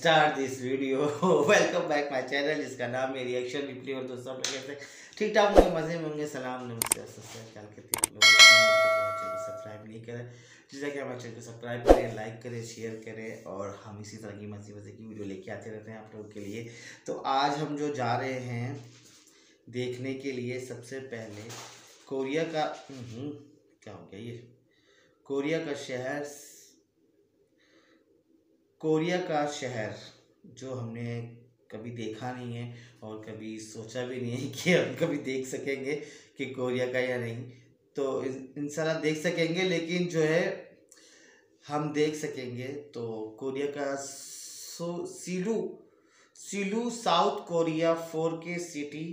start this video. Welcome back my channel जिसका नाम है रिएक्शन रिप्ले। और दोस्तों आप लोग कैसे ठीक ठाक होंगे, मजे में होंगे। सलाम नमस्ते सब्सक्राइब करते हैं लोग सब्सक्राइब नहीं करें, जिससे कि हमारे चैनल को सब्सक्राइब करें, लाइक करें, शेयर करें और हम इसी तरह की मजे की वीडियो लेके आते रहते हैं आप लोगों के लिए। तो आज हम जो जा रहे हैं देखने के लिए, सबसे पहले कोरिया का क्या हो गया ये कोरिया का शहर जो हमने कभी देखा नहीं है और कभी सोचा भी नहीं है कि हम कभी देख सकेंगे कि कोरिया का या नहीं। तो इंशाल्लाह देख सकेंगे, लेकिन जो है हम देख सकेंगे तो कोरिया का Seoul south Korea 4K city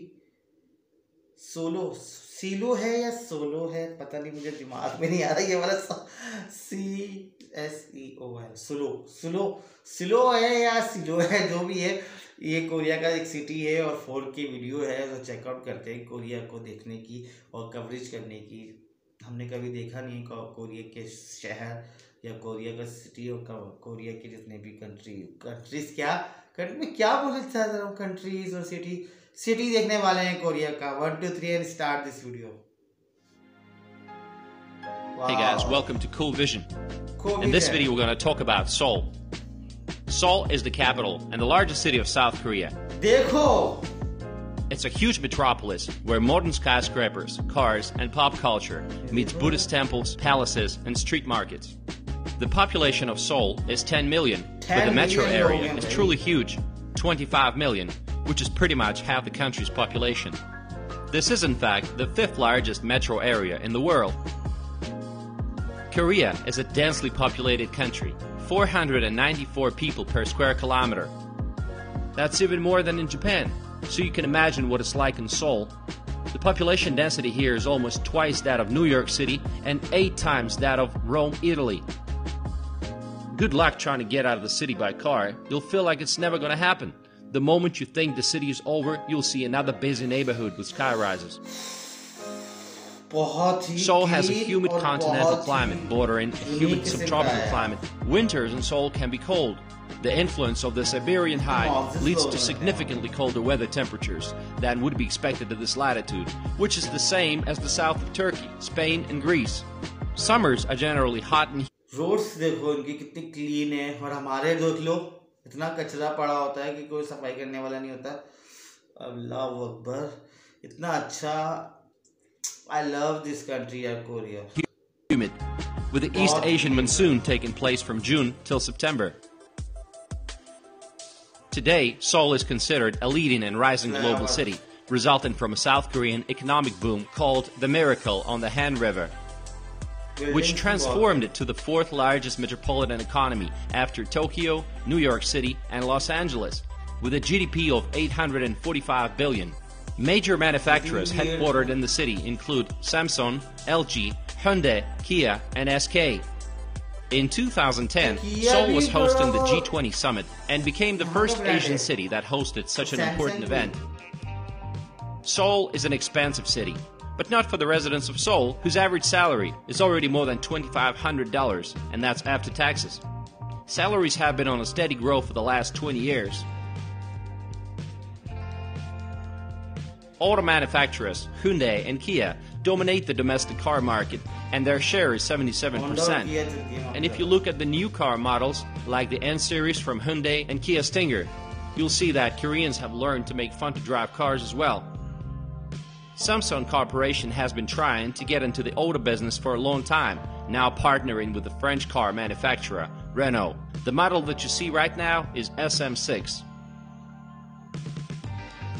Seoul है या सोलो है, पता नहीं, मुझे दिमाग में नहीं आ रहा ये वाला SEO सिलो है या सिलो है, जो भी है। ये कोरिया का एक सिटी है और 4K वीडियो है। तो चेकआउट करते हैं कोरिया को देखने की और कवरेज करने की। हमने कभी देखा नहीं कोरिया के शहर या कोरिया का सिटी और कोरिया के जितने भी कंट्रीज क्या बोलना चाहता हूँ, कंट्रीज और सिटी देखने वाले हैं कोरिया का। 1 2 3 and start this video. Wow. Hey guys, welcome to Cool Vision. In this video we're going to talk about Seoul. Seoul is the capital and the largest city of South Korea. देखो! It's a huge metropolis where modern skyscrapers, cars and pop culture meets Buddhist temples, palaces and street markets. The population of Seoul is 10 million, but the metro area is truly huge, 25 million, which is pretty much half the country's population. This is in fact the 5th largest metro area in the world. Korea is a densely populated country, 494 people per square kilometer. That's even more than in Japan, so you can imagine what it's like in Seoul. The population density here is almost twice that of New York City and 8 times that of Rome, Italy. Good luck trying to get out of the city by car. You'll feel like it's never going to happen. The moment you think the city is over, you'll see another busy neighborhood with sky rises. Seoul has a humid continental climate bordering a humid subtropical climate. Winters in Seoul can be cold. The influence of the Siberian high leads to significantly colder weather temperatures than would be expected at this latitude, which is the same as the south of Turkey, Spain and Greece. Summers are generally hot and roads देखो इनकी कितनी clean है, और हमारे देख लो इतना कचरा पड़ा होता है कि कोई सफाई करने वाला नहीं होता। अल्लाह अकबर, इतना अच्छा। I love this country, Korea. Humid, with the East Asian monsoon taking place from June till September. Today, Seoul is considered a leading and rising global city, resulting from a South Korean economic boom called the Miracle on the Han River, which transformed it to the 4th largest metropolitan economy after Tokyo, New York City, and Los Angeles, with a GDP of $845 billion. Major manufacturers headquartered in the city include Samsung, LG, Hyundai, Kia, and SK. In 2010, Seoul was hosting the G20 summit and became the first Asian city that hosted such an important event. Seoul is an expansive city, but not for the residents of Seoul, whose average salary is already more than $2,500, and that's after taxes. Salaries have been on a steady growth for the last 20 years. Auto manufacturers Hyundai and Kia dominate the domestic car market, and their share is 77%. And if you look at the new car models, like the N-Series from Hyundai and Kia Stinger, you'll see that Koreans have learned to make fun-to-drive cars as well. Samsung Corporation has been trying to get into the auto business for a long time, now partnering with the French car manufacturer Renault. The model that you see right now is SM6.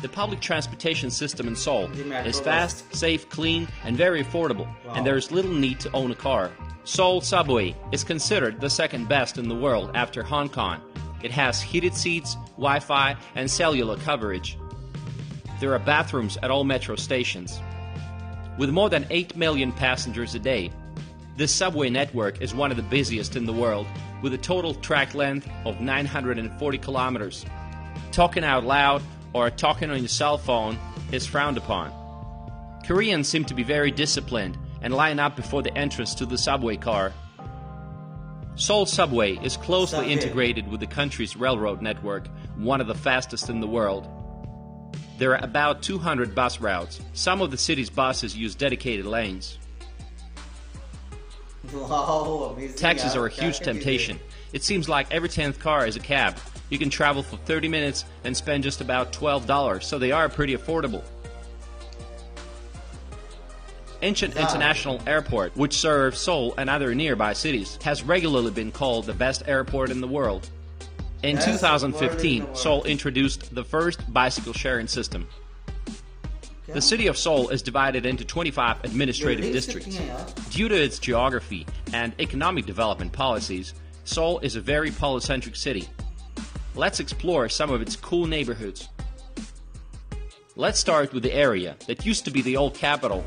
The public transportation system in Seoul is fast, safe, clean, and very affordable, and there is little need to own a car. Seoul subway is considered the 2nd best in the world after Hong Kong. It has heated seats, Wi-Fi, and cellular coverage. There are bathrooms at all metro stations. With more than 8 million passengers a day, this subway network is one of the busiest in the world, with a total track length of 940 kilometers. Talking out loud or talking on your cell phone is frowned upon. Koreans seem to be very disciplined and line up before the entrance to the subway car. Seoul subway is closely Subway. integrated with the country's railroad network, one of the fastest in the world. There are about 200 bus routes. Some of the city's buses use dedicated lanes. Wow, amazing. Taxis यार, are a क्या huge क्या temptation. It seems like every 10th car is a cab. You can travel for 30 minutes and spend just about $12, so they are pretty affordable. Ancient International Airport, which serves Seoul and other nearby cities, has regularly been called the best airport in the world. In Best 2015, world. Seoul introduced the first bicycle sharing system. क्या? The city of Seoul is divided into 25 administrative Buildings districts. कितनी हैं यार? Due to its geography and economic development policies, Seoul is a very polycentric city. Let's explore some of its cool neighborhoods. Let's start with the area that used to be the old capital,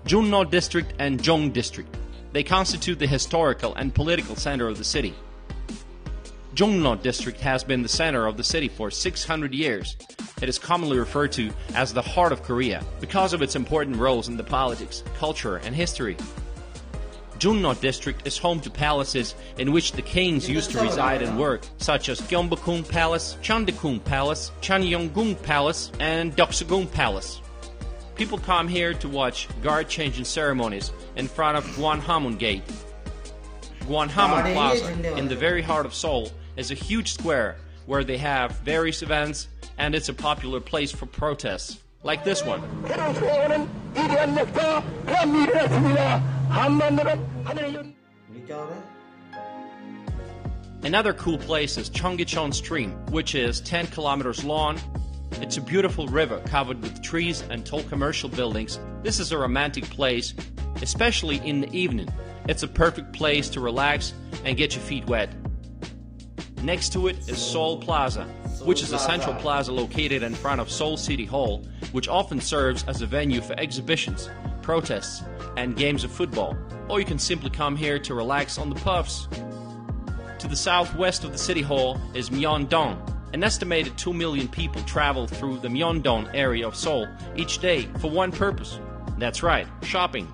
Junno District and Jong District. They constitute the historical and political center of the city. Jongno District has been the center of the city for 600 years. It is commonly referred to as the heart of Korea because of its important roles in the politics, culture, and history. Junno District is home to palaces in which the kings used to reside and work, such as Gyeongbokgung Palace, Cheondaegung Palace, Chanyeonggung Palace, and Deoksugung Palace. People come here to watch guard-changing ceremonies in front of Gwanghwamun Gate. Gwanghwamun Plaza, in the very heart of Seoul, is a huge square where they have various events, and it's a popular place for protests, like this one. ये क्या हो रहा है? Another cool place is Cheonggyecheon Stream, which is 10 kilometers long. It's a beautiful river covered with trees and tall commercial buildings. This is a romantic place, especially in the evening. It's a perfect place to relax and get your feet wet. Next to it is Seoul Plaza, which is a central plaza located in front of Seoul City Hall, which often serves as a venue for exhibitions, protests, and games of football. Or you can simply come here to relax on the puffs. To the southwest of the City Hall is Myeongdong. An estimated 2 million people travel through the Myeongdong area of Seoul each day for one purpose. That's right, shopping.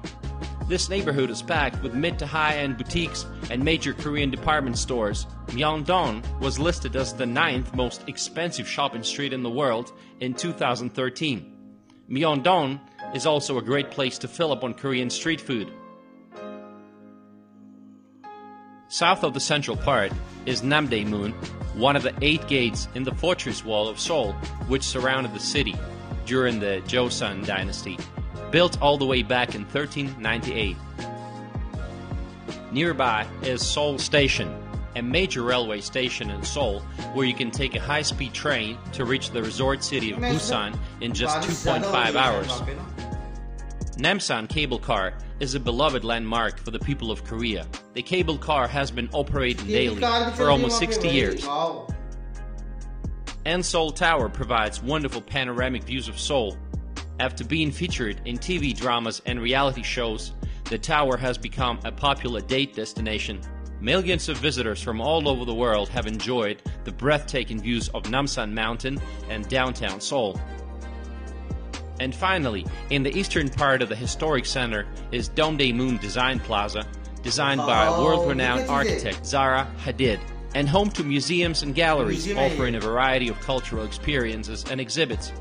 This neighborhood is packed with mid to high-end boutiques and major Korean department stores. Myeongdong was listed as the 9th most expensive shopping street in the world in 2013. Myeongdong is also a great place to fill up on Korean street food. South of the central part is Namdaemun, one of the 8 gates in the fortress wall of Seoul, which surrounded the city during the Joseon dynasty, built all the way back in 1398. Nearby is Seoul Station, a major railway station in Seoul where you can take a high-speed train to reach the resort city of Busan in just 2.5 hours. Namsan Cable Car is a beloved landmark for the people of Korea. The cable car has been operating daily for almost 60 years. And Seoul Tower provides wonderful panoramic views of Seoul. After being featured in TV dramas and reality shows, the tower has become a popular date destination. Millions of visitors from all over the world have enjoyed the breathtaking views of Namsan Mountain and downtown Seoul. And finally, in the eastern part of the historic center is Dongdaemun Design Plaza, designed by world-renowned architect Zaha Hadid, and home to museums and galleries offering a variety of cultural experiences and exhibits.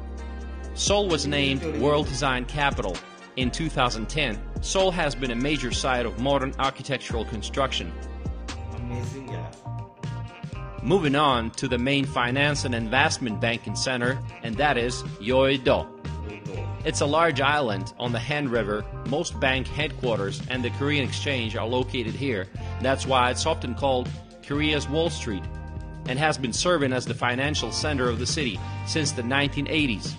Seoul was named World Design Capital. In 2010, Seoul has been a major site of modern architectural construction. Amazing, yeah. Moving on to the main finance and investment banking center, and that is Yeouido. It's a large island on the Han River. Most bank headquarters and the Korean Exchange are located here. That's why it's often called Korea's Wall Street, and has been serving as the financial center of the city since the 1980s.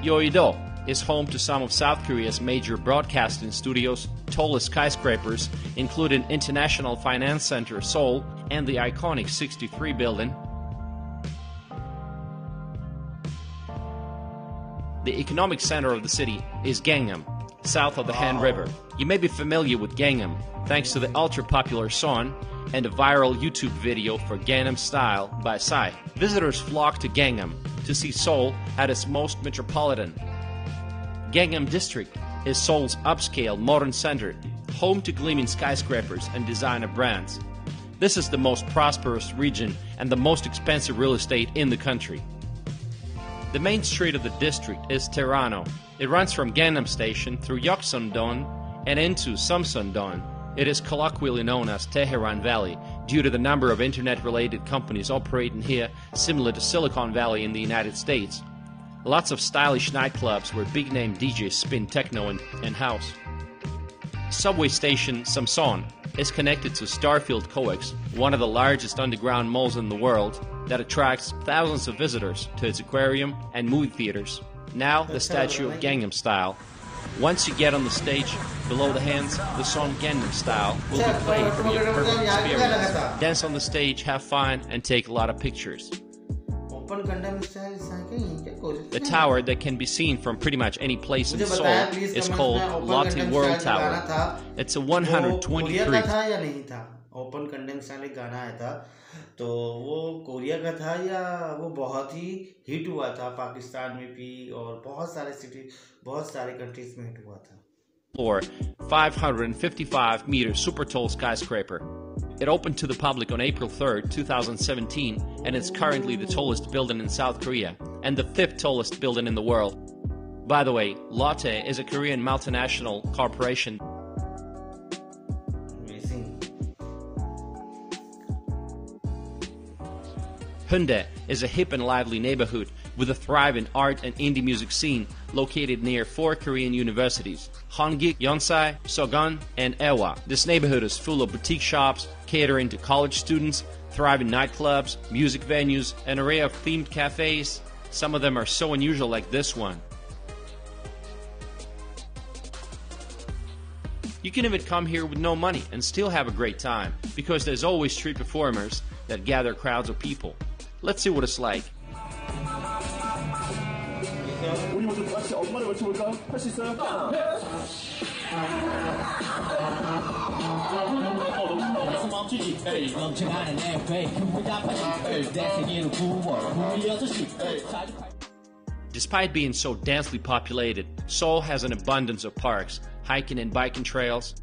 Yeouido is home to some of South Korea's major broadcasting studios, tallest skyscrapers, including International Finance Center Seoul and the iconic 63 building. The economic center of the city is Gangnam, south of the Han River. You may be familiar with Gangnam thanks to the ultra-popular song and a viral YouTube video for Gangnam Style by Psy. Visitors flock to Gangnam to see Seoul at its most metropolitan. Gangnam District is Seoul's upscale modern center, home to gleaming skyscrapers and designer brands. This is the most prosperous region and the most expensive real estate in the country. The main street of the district is Terrano. It runs from Gangnam Station through Yeoksan-don and into Samsun-don. It is colloquially known as Tehran Valley due to the number of internet-related companies operating here, similar to Silicon Valley in the United States. Lots of stylish nightclubs where big-name DJs spin techno and house. Subway station Samsun is connected to Starfield Coex, one of the largest underground malls in the world that attracts thousands of visitors to its aquarium and movie theaters. Now the statue of Gangnam Style. Once you get on the stage, below the hands, the song Gangnam Style will be played for your perfect experience. Dance on the stage, have fun, and take a lot of pictures. The tower that can be seen from pretty much any place in Seoul is called Lotte World Tower. It's a 123. Open condemn style एक गाना आया था तो वो Korea का था या वो बहुत ही हिट हुआ था पाकिस्तान में भी और बहुत सारे कंट्रीज में हिट हुआ था. Floor 555 meter super tall skyscraper. It opened to the public on April 3rd, 2017, and it's currently the tallest building in South Korea and the 5th tallest building in the world. By the way, Lotte is a Korean multinational corporation. Hyundai is a hip and lively neighborhood with a thriving art and indie music scene located near 4 Korean universities, Hongik, Yonsei, Sogon, and Ewa. This neighborhood is full of boutique shops catering to college students, thriving nightclubs, music venues, an array of themed cafes. Some of them are so unusual, like this one. You can even come here with no money and still have a great time because there's always street performers that gather crowds of people. Let's see what it's like. Despite being so densely populated, Seoul has an abundance of parks, hiking and biking trails.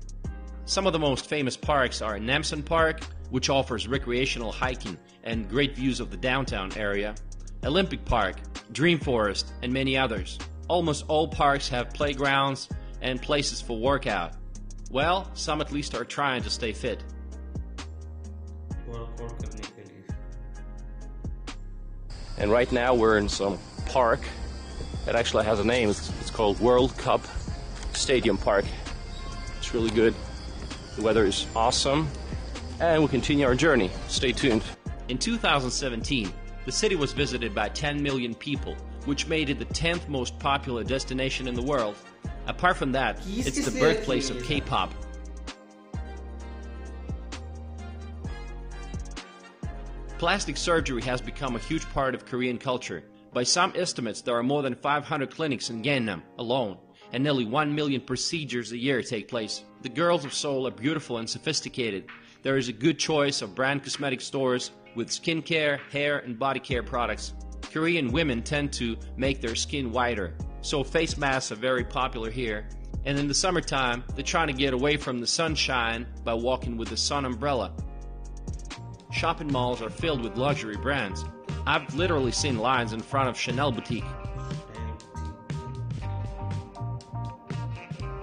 Some of the most famous parks are Namsan Park, which offers recreational hiking and great views of the downtown area, Olympic Park, Dream Forest, and many others. Almost all parks have playgrounds and places for workout. Well, some at least are trying to stay fit. And right now we're in some park that actually has a name. It's called World Cup Stadium Park. It's really good. The weather is awesome. And we'll continue our journey. Stay tuned. In 2017, the city was visited by 10 million people, which made it the 10th most popular destination in the world. Apart from that, it's the birthplace of K-pop. Plastic surgery has become a huge part of Korean culture. By some estimates, there are more than 500 clinics in Gangnam alone, and nearly 1 million procedures a year take place. The girls of Seoul are beautiful and sophisticated. There is a good choice of brand cosmetic stores with skincare, hair, and body care products. Korean women tend to make their skin whiter, so face masks are very popular here. And in the summertime, they're trying to get away from the sunshine by walking with a sun umbrella. Shopping malls are filled with luxury brands. I've literally seen lines in front of Chanel boutique.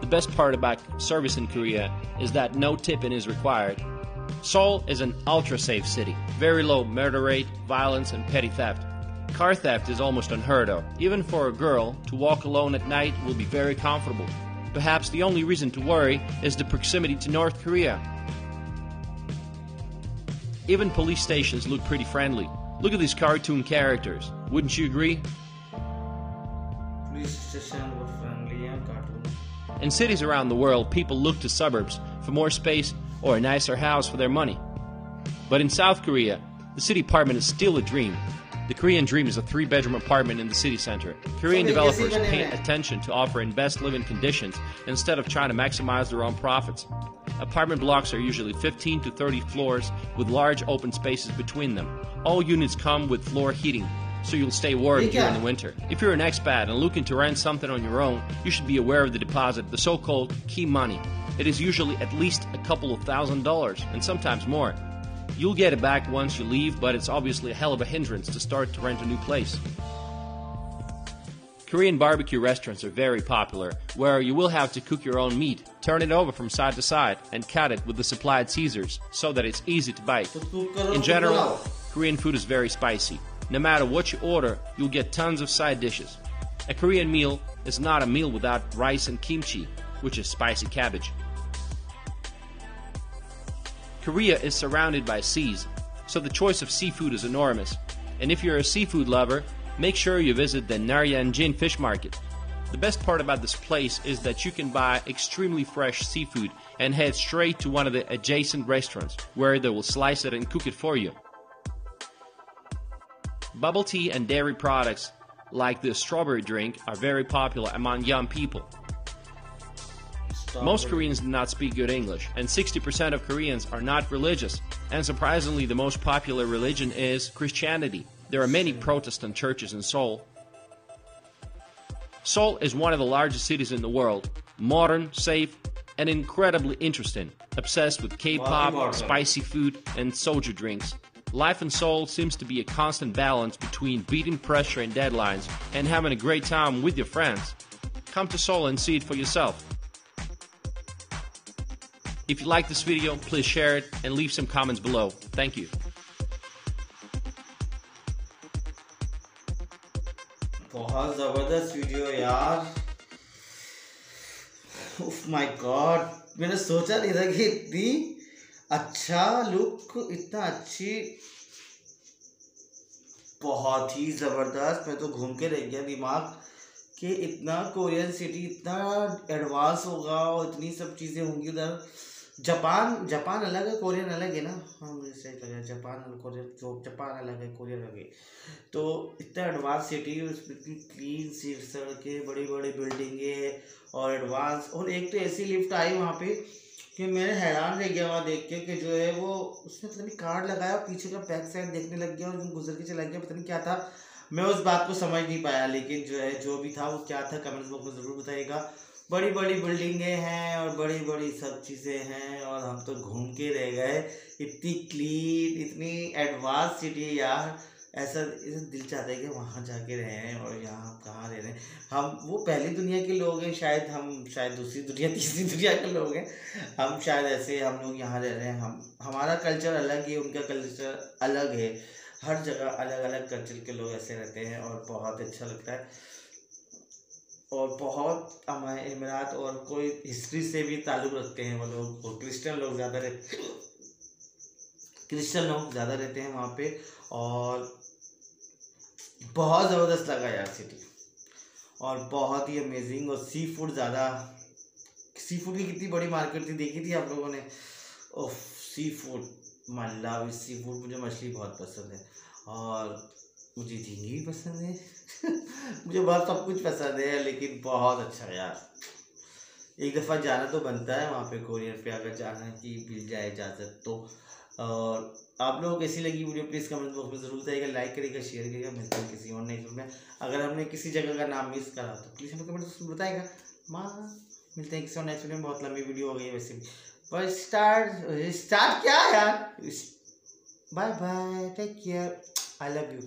The best part about service in Korea is that no tipping is required. Seoul is an ultra-safe city. Very low murder rate, violence, and petty theft. Car theft is almost unheard of. Even for a girl, to walk alone at night will be very comfortable. Perhaps the only reason to worry is the proximity to North Korea. Even police stations look pretty friendly. Look at these cartoon characters. Wouldn't you agree? Police station were friendly and cartoon. In cities around the world, people look to suburbs for more space or a nicer house for their money. But in South Korea, the city apartment is still a dream. The Korean dream is a 3-bedroom apartment in the city center. Korean developers pay attention to offering best living conditions instead of trying to maximize their own profits. Apartment blocks are usually 15 to 30 floors with large open spaces between them. All units come with floor heating, so you'll stay warm during the winter. If you're an expat and looking to rent something on your own, you should be aware of the deposit, the so-called key money. It is usually at least a couple of $1,000s and sometimes more. You'll get it back once you leave, but it's obviously a hell of a hindrance to start to rent a new place. Korean barbecue restaurants are very popular, where you will have to cook your own meat, turn it over from side to side, and cut it with the supplied scissors so that it's easy to bite. In general, Korean food is very spicy. No matter what you order, you'll get tons of side dishes. A Korean meal is not a meal without rice and kimchi, which is spicy cabbage. Korea is surrounded by seas, so the choice of seafood is enormous. And if you're a seafood lover, make sure you visit the Naryanjin fish market. The best part about this place is that you can buy extremely fresh seafood and head straight to one of the adjacent restaurants, where they will slice it and cook it for you. Bubble tea and dairy products like the strawberry drink are very popular among young people. Most Koreans do not speak good English, and 60% of Koreans are not religious. And surprisingly, the most popular religion is Christianity. There are many Protestant churches in Seoul. Seoul is one of the largest cities in the world. Modern, safe, and incredibly interesting. Obsessed with K-pop, spicy food, and soju drinks. Life in Seoul seems to be a constant balance between beating pressure and deadlines and having a great time with your friends. Come to Seoul and see it for yourself. If you like this video, please share it and leave some comments below. Thank you. बहुत ज़बरदस्त video यार. उफ my God, मैंने सोचा नहीं था कि इतनी अच्छा लुक, इतना अच्छी, बहुत ही ज़बरदस्त. मैं तो घूम के रह गया दिमाग कि इतना कोरियन सिटी इतना एडवांस होगा और इतनी सब चीज़ें होंगी उधर. जापान अलग है, कोरियन अलग है ना. हाँ, मुझे सही लगा. जापान अलग है, कोरियन अलग है. तो इतना एडवांस सिटी, उसमें इतनी क्लीन सी सड़कें, बड़ी बड़ी बिल्डिंगें और एडवांस. और एक तो ऐसी लिफ्ट आई वहाँ पे कि मैंने हैरान रह गया वहाँ देख के कि जो है वो उसने पता नहीं कार्ड लगाया, पीछे का बैक साइड देखने लग गया और गुजर के चला गया. पता नहीं क्या था, मैं उस बात को समझ नहीं पाया. लेकिन जो है जो भी था वो क्या था, कमेंट्स बॉक्स में ज़रूर बताइएगा. बड़ी बड़ी बिल्डिंगें हैं और बड़ी बड़ी सब चीज़ें हैं और हम तो घूम के रह गए. इतनी क्लीन, इतनी एडवांस सिटी है यार. ऐसा दिल चाहता है कि वहाँ जाके रहें. और यहाँ हम कहाँ रह रहे हैं, हम वो पहली दुनिया के लोग हैं शायद, हम शायद दूसरी दुनिया तीसरी दुनिया के लोग हैं. हम शायद ऐसे हम लोग यहाँ रह रहे हैं. हमारा कल्चर अलग है, उनका कल्चर अलग है. हर जगह अलग अलग कल्चर के लोग ऐसे रहते हैं और बहुत अच्छा लगता है. और बहुत हमारे इमारात और कोई हिस्ट्री से भी ताल्लुक़ रखते हैं वो लोग. और क्रिश्चियन लोग ज़्यादा रहते हैं वहाँ पे. और बहुत ज़बरदस्त लगा यार सिटी, और बहुत ही अमेजिंग. और सी फूड की कितनी बड़ी मार्केट थी, देखी थी आप लोगों ने. Oh, seafood, my love seafood. मुझे मछली बहुत पसंद है और मुझे झींगे भी पसंद है. मुझे बहुत सब कुछ पसंद है. लेकिन बहुत अच्छा यार, एक दफ़ा जाना तो बनता है वहाँ पे कोरियन पे, अगर जाना की मिल जाए इजाज़त तो. और आप लोगों को कैसी लगी वीडियो प्लीज़ कमेंट बॉक्स में ज़रूर बताइएगा. लाइक करिएगा, शेयर करिएगा. मिलते हैं किसी और नई वीडियो में. अगर हमने किसी जगह का नाम मिस करा तो प्लीज़ हमें कमेंट बॉक्स में बताइएगा. मिलते हैं किसी और नेक्स्ट वीडियो में. बहुत लंबी वीडियो हो गई है वैसे भी, पर स्टार्ट क्या यार. Bye bye, take care, I love you.